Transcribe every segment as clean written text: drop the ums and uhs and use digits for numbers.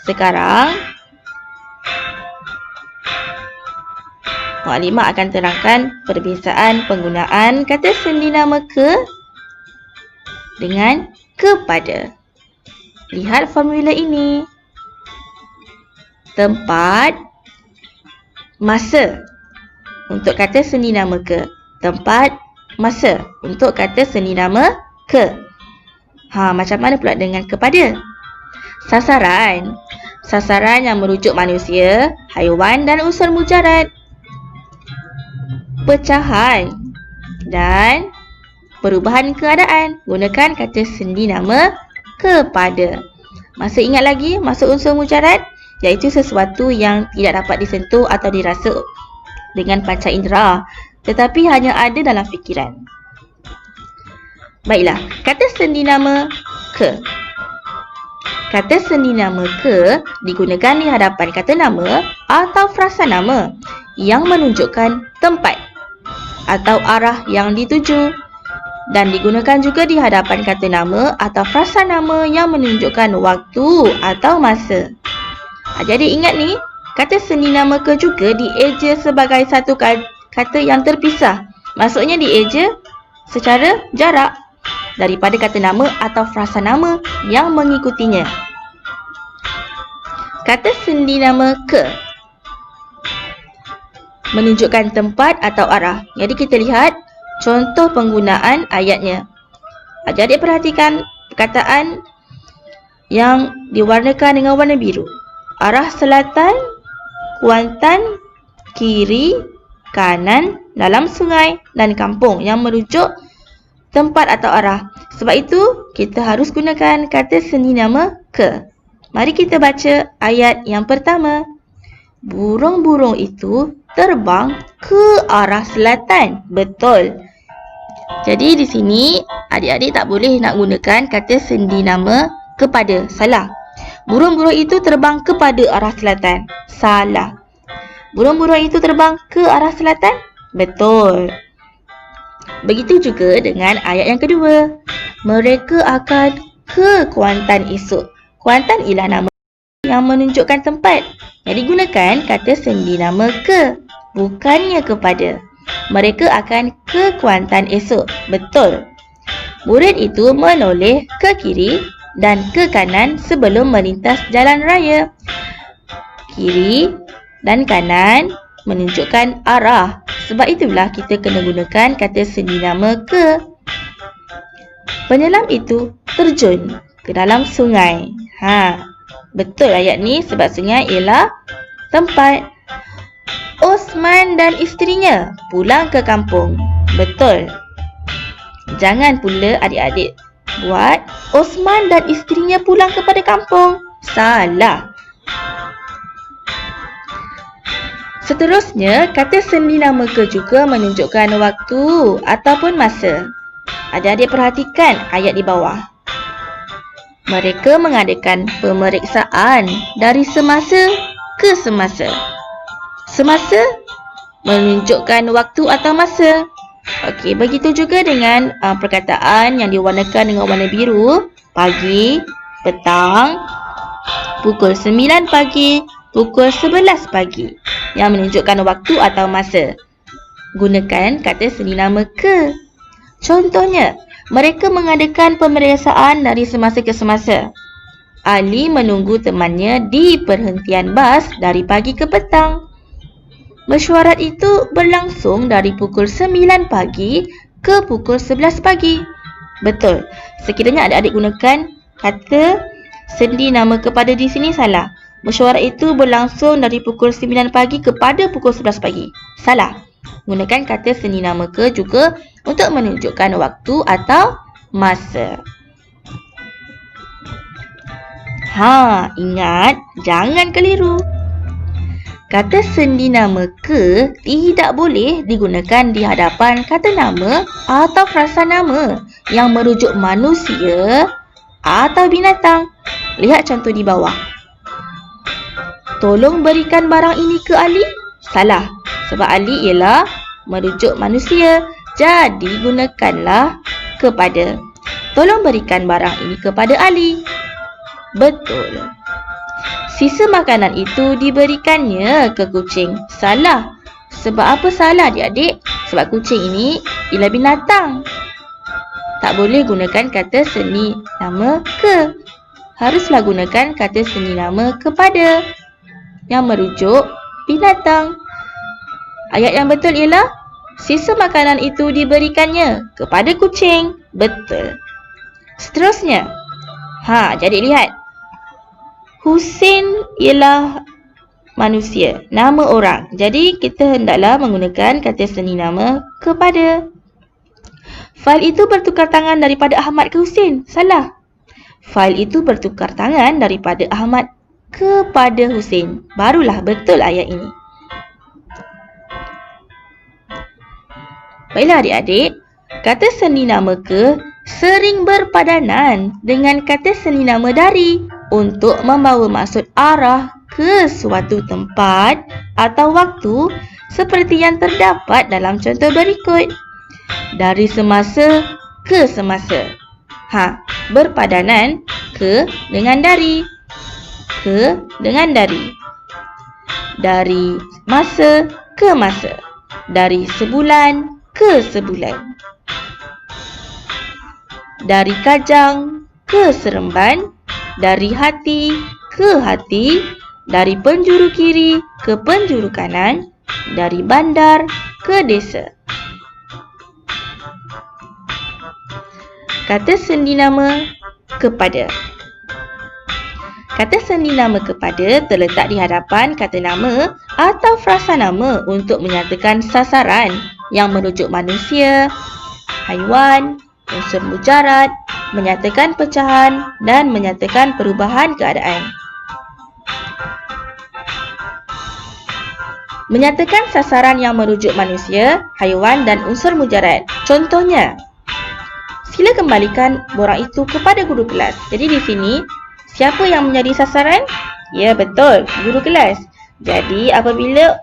Sekarang Maklimah akan terangkan perbezaan penggunaan kata sendi nama ke dengan kepada. Lihat formula ini. Tempat, masa untuk kata sendi nama ke. Tempat, masa untuk kata sendi nama ke. Macam mana pula dengan kepada? Sasaran. Sasaran yang merujuk manusia, haiwan dan unsur mujarad. Pecahan dan perubahan keadaan. Gunakan kata sendi nama kepada. Masih ingat lagi masuk unsur mujarad? Iaitu sesuatu yang tidak dapat disentuh atau dirasa dengan panca indera, tetapi hanya ada dalam fikiran. Baiklah, kata sendi nama ke. Kata sendi nama ke digunakan di hadapan kata nama atau frasa nama yang menunjukkan tempat atau arah yang dituju, dan digunakan juga di hadapan kata nama atau frasa nama yang menunjukkan waktu atau masa. Jadi ingat ni, kata sendi nama ke juga dieja sebagai satu kata yang terpisah. Maksudnya dieja secara jarak daripada kata nama atau frasa nama yang mengikutinya. Kata sendi nama ke menunjukkan tempat atau arah. Jadi kita lihat contoh penggunaan ayatnya. Jadi perhatikan perkataan yang diwarnakan dengan warna biru. Arah selatan, Kuantan, kiri, kanan, dalam sungai dan kampung yang merujuk tempat atau arah. Sebab itu kita harus gunakan kata sendi nama ke. Mari kita baca ayat yang pertama. Burung-burung itu terbang ke arah selatan. Betul. Jadi di sini adik-adik tak boleh nak gunakan kata sendi nama kepada. Salah. Burung-burung itu terbang kepada arah selatan. Salah. Burung-burung itu terbang ke arah selatan. Betul. Begitu juga dengan ayat yang kedua. Mereka akan ke Kuantan esok. Kuantan ialah nama yang menunjukkan tempat. Jadi gunakan kata sendi nama ke, bukannya kepada. Mereka akan ke Kuantan esok. Betul. Murid itu menoleh ke kiri dan ke kanan sebelum melintas jalan raya. Kiri dan kanan menunjukkan arah. Sebab itulah kita kena gunakan kata sendi nama ke. Penyelam itu terjun ke dalam sungai. Betul ayat ni sebab sungai ialah tempat. Osman dan isterinya pulang ke kampung. Betul. Jangan pula adik-adik buat Osman dan isterinya pulang kepada kampung. Salah. Seterusnya, kata sendi nama ke juga menunjukkan waktu ataupun masa. Adik-adik perhatikan ayat di bawah. Mereka mengadakan pemeriksaan dari semasa ke semasa. Semasa menunjukkan waktu atau masa. Okey, begitu juga dengan perkataan yang diwarnakan dengan warna biru. Pagi, petang, pukul 9 pagi, pukul 11 pagi. Yang menunjukkan waktu atau masa. Gunakan kata sendi nama ke. Contohnya, mereka mengadakan pemeriksaan dari semasa ke semasa. Ali menunggu temannya di perhentian bas dari pagi ke petang. Mesyuarat itu berlangsung dari pukul 9 pagi ke pukul 11 pagi. Betul. Sekiranya adik-adik gunakan kata sendi nama kepada di sini salah. Mesyuarat itu berlangsung dari pukul 9 pagi kepada pukul 11 pagi. Salah. Gunakan kata sendi nama ke juga untuk menunjukkan waktu atau masa. Ingat, jangan keliru. Kata sendi nama ke tidak boleh digunakan di hadapan kata nama atau frasa nama yang merujuk manusia atau binatang. Lihat contoh di bawah. Tolong berikan barang ini ke Ali. Salah. Sebab Ali ialah merujuk manusia. Jadi gunakanlah kepada. Tolong berikan barang ini kepada Ali. Betul. Sisa makanan itu diberikannya ke kucing. Salah. Sebab apa salah adik-adik? Sebab kucing ini ialah binatang. Tak boleh gunakan kata seni nama ke. Haruslah gunakan kata seni nama kepada yang merujuk binatang. Ayat yang betul ialah sisa makanan itu diberikannya kepada kucing. Betul. Seterusnya. Jadi lihat. Husin ialah manusia, nama orang. Jadi kita hendaklah menggunakan kata seni nama kepada. Fail itu bertukar tangan daripada Ahmad ke Husin. Salah. Fail itu bertukar tangan daripada Ahmad kepada Husin. Barulah betul ayat ini. Baiklah adik-adik, kata seni nama ke sering berpadanan dengan kata seni nama dari untuk membawa maksud arah ke suatu tempat atau waktu seperti yang terdapat dalam contoh berikut. Dari semasa ke semasa. Berpadanan ke dengan dari. Ke dengan dari. Dari masa ke masa. Dari sebulan ke sebulan. Dari kajang ke seremban. Dari hati ke hati. Dari penjuru kiri ke penjuru kanan. Dari bandar ke desa. Kata seni nama kepada. Kata seni nama kepada terletak di hadapan kata nama atau frasa nama untuk menyatakan sasaran yang merujuk manusia, haiwan, unsur mujarad, menyatakan pecahan dan menyatakan perubahan keadaan. Menyatakan sasaran yang merujuk manusia, haiwan dan unsur mujarad. Contohnya, sila kembalikan borang itu kepada guru kelas. Jadi di sini, siapa yang menjadi sasaran? Ya, betul, guru kelas. Jadi apabila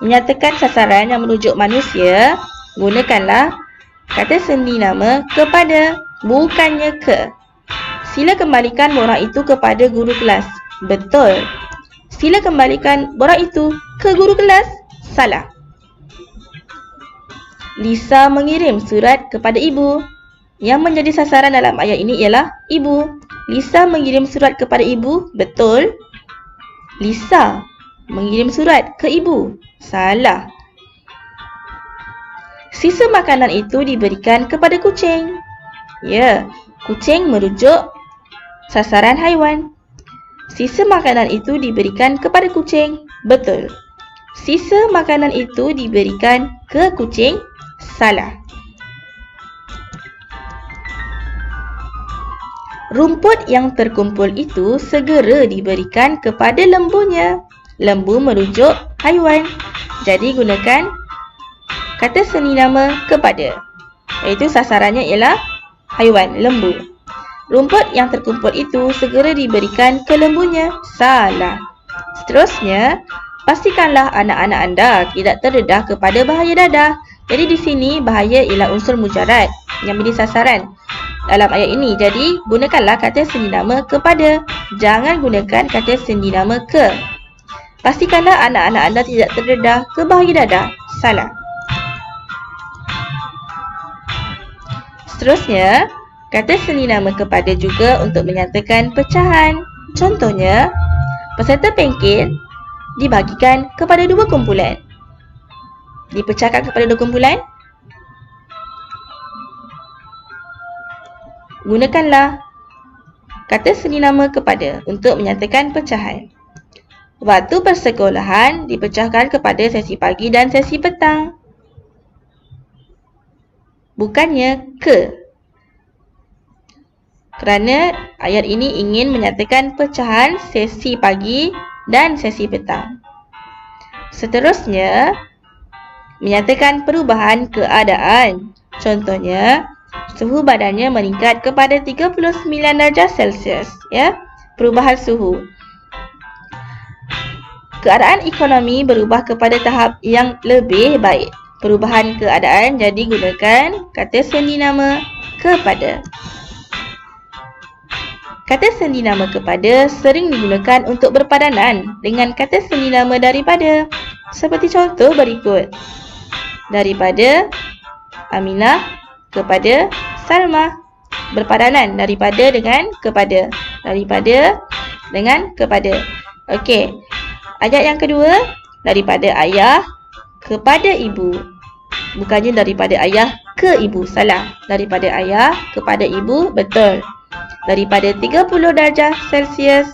menyatakan sasaran yang merujuk manusia, gunakanlah kata seni nama kepada, bukannya ke. Sila kembalikan borang itu kepada guru kelas. Betul. Sila kembalikan borang itu ke guru kelas. Salah. Lisa mengirim surat kepada ibu. Yang menjadi sasaran dalam ayat ini ialah ibu. Lisa mengirim surat kepada ibu. Betul. Lisa mengirim surat ke ibu. Salah. Sisa makanan itu diberikan kepada kucing. Ya, kucing merujuk sasaran haiwan. Sisa makanan itu diberikan kepada kucing. Betul. Sisa makanan itu diberikan ke kucing. Salah. Rumput yang terkumpul itu segera diberikan kepada lembunya. Lembu merujuk haiwan. Jadi gunakan kata seni nama kepada. Iaitu sasarannya ialah haiwan, lembu. Rumput yang terkumpul itu segera diberikan ke lembunya. Salah. Seterusnya, pastikanlah anak-anak anda tidak terdedah kepada bahaya dadah. Jadi di sini bahaya ialah unsur mujarad yang menjadi sasaran dalam ayat ini. Jadi gunakanlah kata seni nama kepada. Jangan gunakan kata seni nama ke. Pastikanlah anak-anak anda tidak terdedah ke bahaya dadah. Salah. Seterusnya, kata seni nama kepada juga untuk menyatakan pecahan. Contohnya, peserta pengkit dibagikan kepada dua kumpulan. Dipecahkan kepada dua kumpulan. Gunakanlah kata seni nama kepada untuk menyatakan pecahan. Waktu persekolahan dipecahkan kepada sesi pagi dan sesi petang. Bukannya ke. Kerana ayat ini ingin menyatakan pecahan sesi pagi dan sesi petang. Seterusnya, menyatakan perubahan keadaan. Contohnya, suhu badannya meningkat kepada 39 darjah Celsius. Ya, perubahan suhu. Keadaan ekonomi berubah kepada tahap yang lebih baik. Perubahan keadaan, jadi gunakan kata seni nama kepada. Kata sendi nama kepada sering digunakan untuk berpadanan dengan kata sendi nama daripada. Seperti contoh berikut. Daripada Aminah kepada Salma. Berpadanan daripada dengan kepada. Daripada dengan kepada. Okey. Ayat yang kedua. Daripada ayah kepada ibu. Bukannya daripada ayah ke ibu. Salah. Daripada ayah kepada ibu. Betul. Daripada 30 darjah Celsius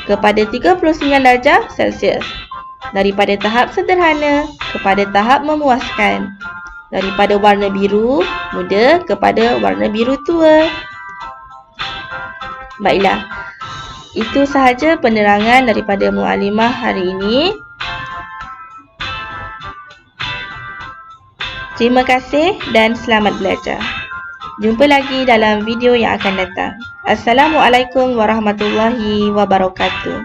kepada 39 darjah Celsius. Daripada tahap sederhana kepada tahap memuaskan. Daripada warna biru muda kepada warna biru tua. Baiklah. Itu sahaja penerangan daripada Muallimah hari ini. Terima kasih dan selamat belajar. Jumpa lagi dalam video yang akan datang. Assalamualaikum warahmatullahi wabarakatuh.